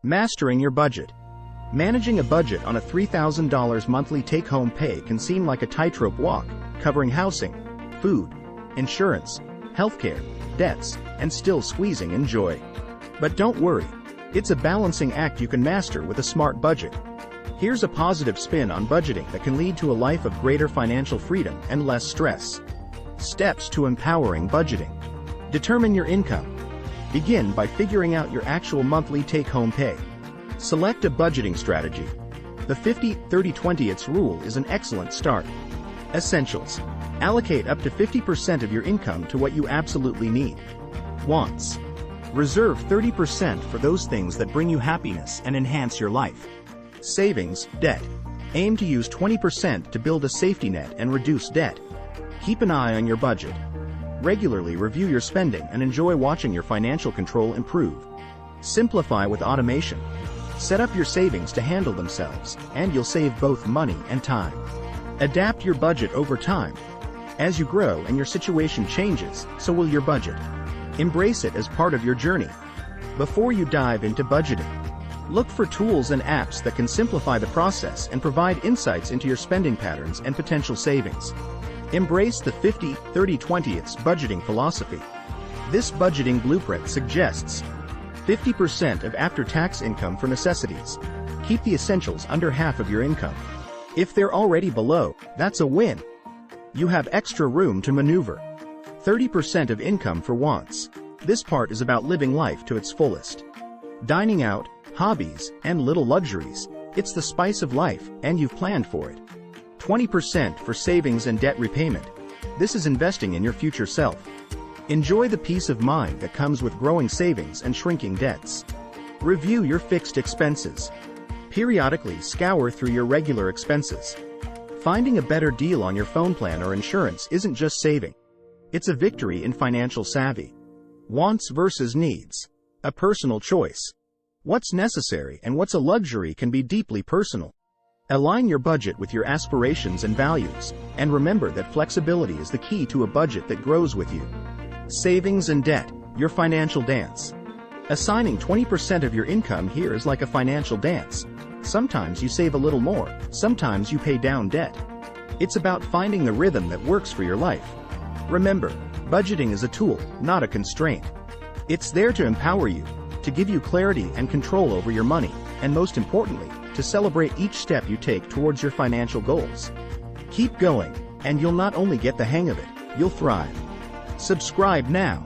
Mastering your budget. Managing a budget on a $3,000 monthly take-home pay can seem like a tightrope walk, covering housing, food, insurance, healthcare, debts, and still squeezing in joy. But don't worry, it's a balancing act you can master with a smart budget. Here's a positive spin on budgeting that can lead to a life of greater financial freedom and less stress. Steps to empowering budgeting. Determine your income. Begin by figuring out your actual monthly take-home pay. Select a budgeting strategy. The 50-30-20 rule is an excellent start. Essentials. Allocate up to 50% of your income to what you absolutely need. Wants. Reserve 30% for those things that bring you happiness and enhance your life. Savings, debt. Aim to use 20% to build a safety net and reduce debt. Keep an eye on your budget. Regularly review your spending and enjoy watching your financial control improve. Simplify with automation. Set up your savings to handle themselves, and you'll save both money and time. Adapt your budget over time. As you grow and your situation changes, so will your budget. Embrace it as part of your journey. Before you dive into budgeting, look for tools and apps that can simplify the process and provide insights into your spending patterns and potential savings. Embrace the 50-30-20 budgeting philosophy. This budgeting blueprint suggests 50% of after-tax income for necessities. Keep the essentials under half of your income. If they're already below, that's a win. You have extra room to maneuver. 30% of income for wants. This part is about living life to its fullest. Dining out, hobbies, and little luxuries. It's the spice of life, and you've planned for it. 20% for savings and debt repayment. This is investing in your future self. Enjoy the peace of mind that comes with growing savings and shrinking debts. Review your fixed expenses. Periodically scour through your regular expenses. Finding a better deal on your phone plan or insurance isn't just saving. It's a victory in financial savvy. Wants versus needs. A personal choice. What's necessary and what's a luxury can be deeply personal. Align your budget with your aspirations and values, and remember that flexibility is the key to a budget that grows with you. Savings and debt, your financial dance. Assigning 20% of your income here is like a financial dance. Sometimes you save a little more, sometimes you pay down debt. It's about finding the rhythm that works for your life. Remember, budgeting is a tool, not a constraint. It's there to empower you, to give you clarity and control over your money, and most importantly, to celebrate each step you take towards your financial goals. Keep going, and you'll not only get the hang of it, you'll thrive. Subscribe now.